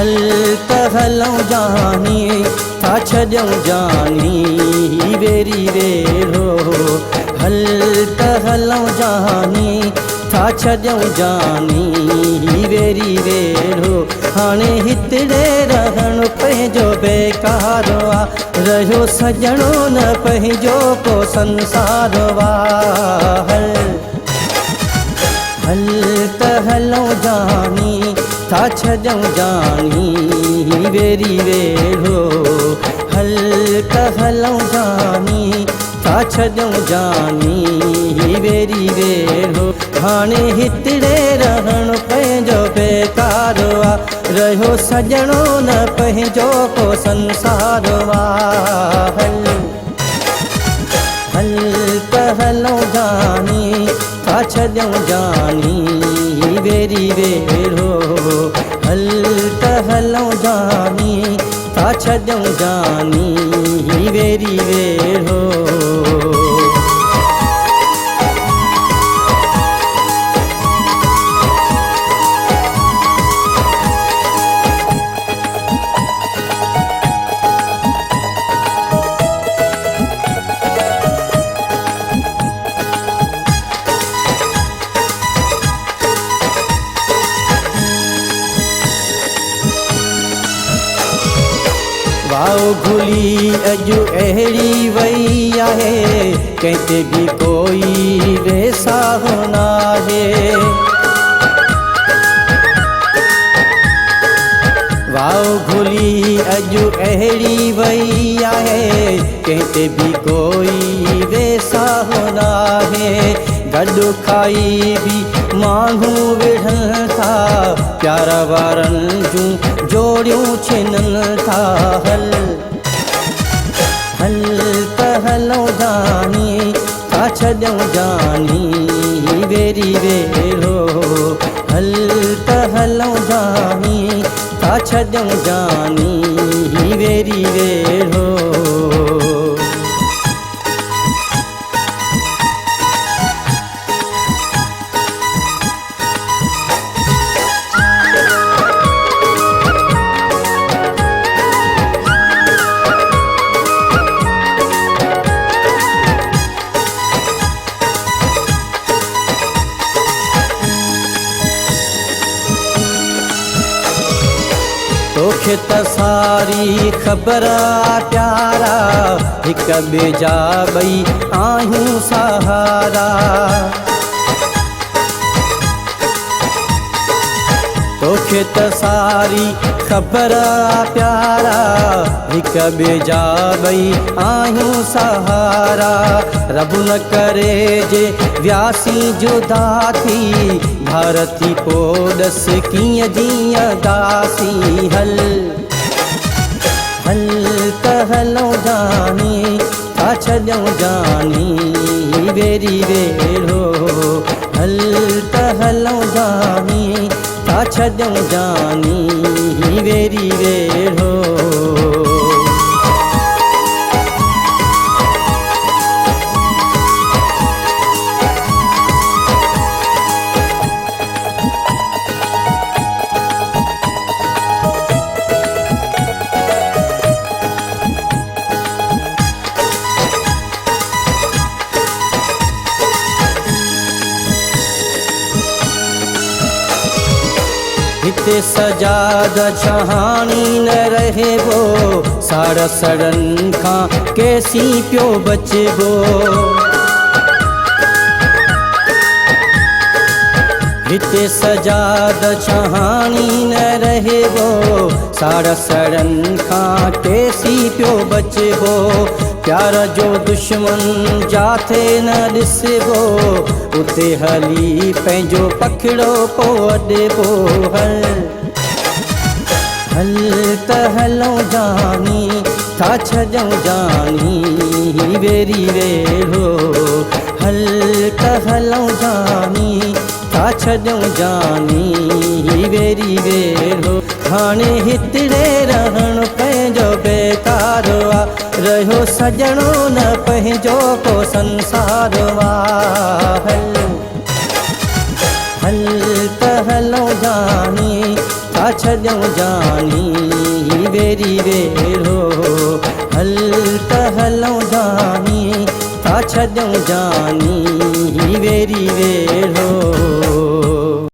हल त हलऊं जानी था छॾऊं जानी वेरी वेरो हल त हलऊं जानी था छॾऊं जानी वेरी वेरो हाणे हितड़े रहण पंहिंजो बेकार आ रहियो सजणो न पंहिंजो को संसार वा हल त हलऊं जानी था छॾऊं जानी वेरी वेरो हल त हलऊं जानी था छॾऊं जानी वेरी वेरो हाणे हितड़े रहण पंहिंजो बेकार आ रहियो सजणो न पंहिंजो को संसार वा हल त हलऊं जानी था छॾऊं जानी वेरी वेरो हल त हलऊं जानी था छॾऊं जानी वेरी वेरो वाओ घुली अॼु अहिड़ी वई आहे कंहिंते बि कोई वेसाहो नाहे वाओ घुली अॼु अहिड़ी वई आहे कंहिंते बि कोई वेसाहो नाहे गॾु खाई बि माण्हू विढ़नि था प्यार वारनि जूं जोड़ियूं छिननि था हल त हलऊं जानी था छॾऊं जानी वेरी वेरो हल त हलऊं जानी था छॾऊं जानी वेरी वेरो तोखे त सारी ख़बर प्यारा हिक ॿिए जा ॿई आहियूं सहारा तोखे त सारी ख़बर प्यारा हिक ॿिए जा ॿई आहियूं सहारा रब न करे जे व्यासी जुदा थी भारती पोडस कीअं जीअं दासी हल त हलऊं जानी था छॾऊं जानी वेरी वेरो हल त हलऊं जानी था छॾऊं जानी वेरी वेरो हिते सजाद छहानी न रहे वो साड़ सड़न खां कैसी पियो बचबो हिते सजाद छहानी न रहे वो साड़ सड़न खां कैसी पियो बचबो प्यार जो दुश्मन जाथे न ॾिसबो उते हली पंहिंजो पखिड़ो पो अॾिबो हल त हलऊं जानी था छॾऊं जानी वेरी वेरो हल त हलऊं जानी था छॾऊं जानी वेरी वेरो हाणे हितड़े रहण पंहिंजो बेकार आ रहियो सजणो न पंहिंजो को संसार वा हल त हलऊं जानी था छॾऊं जानी वेरी वेरो हल त हलऊं जानी था छॾऊं जानी वेरी वेरो